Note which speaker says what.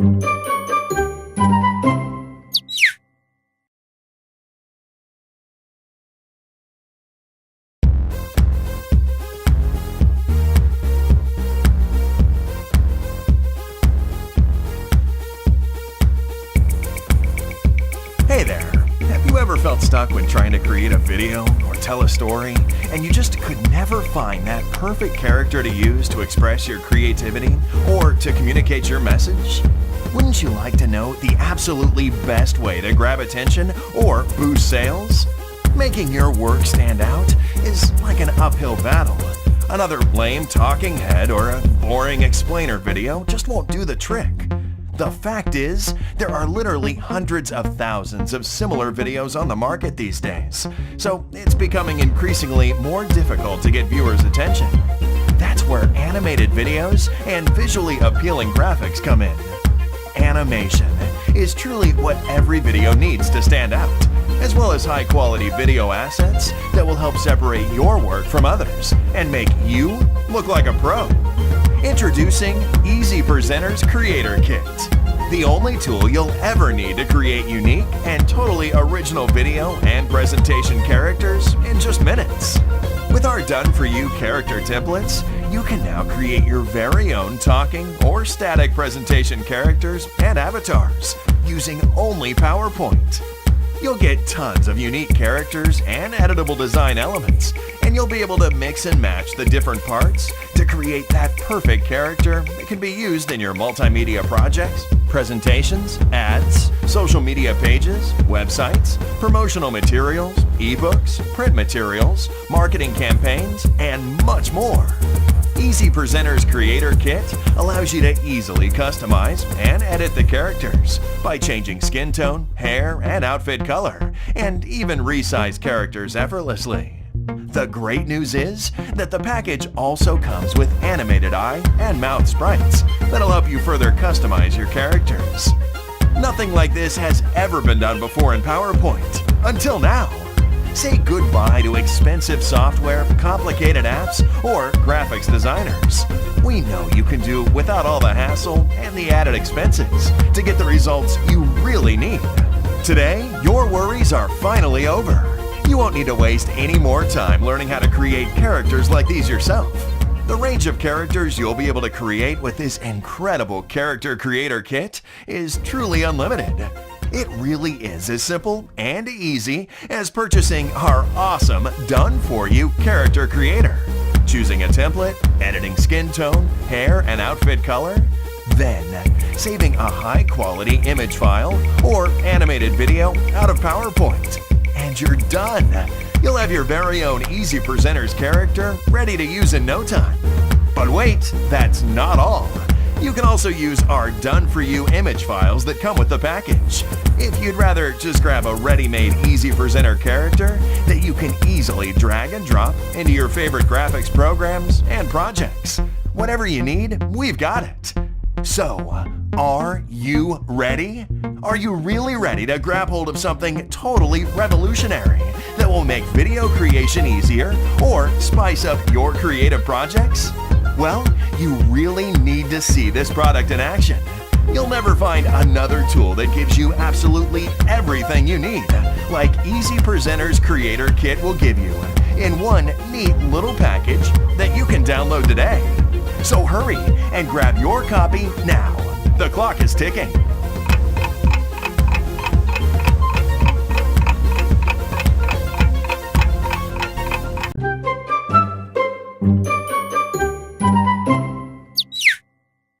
Speaker 1: Hey there! Have you ever felt stuck when trying to create a video or tell a story, and you just could never find that perfect character to use to express your creativity or to communicate your message? Wouldn't you like to know the absolutely best way to grab attention or boost sales? Making your work stand out is like an uphill battle. Another lame talking head or a boring explainer video just won't do the trick. The fact is, there are literally hundreds of thousands of similar videos on the market these days, so it's becoming increasingly more difficult to get viewers' attention. That's where animated videos and visually appealing graphics come in. Animation is truly what every video needs to stand out, as well as high-quality video assets that will help separate your work from others and make you look like a pro. Introducing Easy Presenter's Creator Kit, the only tool you'll ever need to create unique and totally original video and presentation characters in just minutes. With our done-for-you character templates, you can now create your very own talking or static presentation characters and avatars using only PowerPoint. You'll get tons of unique characters and editable design elements, and you'll be able to mix and match the different parts to create that perfect character that can be used in your multimedia projects, presentations, ads, social media pages, websites, promotional materials, ebooks, print materials, marketing campaigns, and much more. Easy Presenter's Creator Kit allows you to easily customize and edit the characters by changing skin tone, hair, and outfit color, and even resize characters effortlessly. The great news is that the package also comes with animated eye and mouth sprites that'll help you further customize your characters. Nothing like this has ever been done before in PowerPoint, until now. Say goodbye to expensive software, complicated apps, or graphics designers. We know you can do without all the hassle and the added expenses to get the results you really need. Today, your worries are finally over. You won't need to waste any more time learning how to create characters like these yourself. The range of characters you'll be able to create with this incredible Character Creator Kit is truly unlimited. It really is as simple and easy as purchasing our awesome done-for-you character creator, choosing a template, editing skin tone, hair, and outfit color, then saving a high-quality image file or animated video out of PowerPoint, and you're done. You'll have your very own Easy Presenter's character ready to use in no time. But wait, that's not all. You can also use our done-for-you image files that come with the package. If you'd rather just grab a ready-made Easy Presenter character that you can easily drag and drop into your favorite graphics programs and projects. Whatever you need, we've got it. So, are you ready? Are you really ready to grab hold of something totally revolutionary that will make video creation easier or spice up your creative projects? Well, you really need to see this product in action. You'll never find another tool that gives you absolutely everything you need, like Easy Presenter's Creator Kit will give you, in one neat little package that you can download today. So hurry and grab your copy now. The clock is ticking.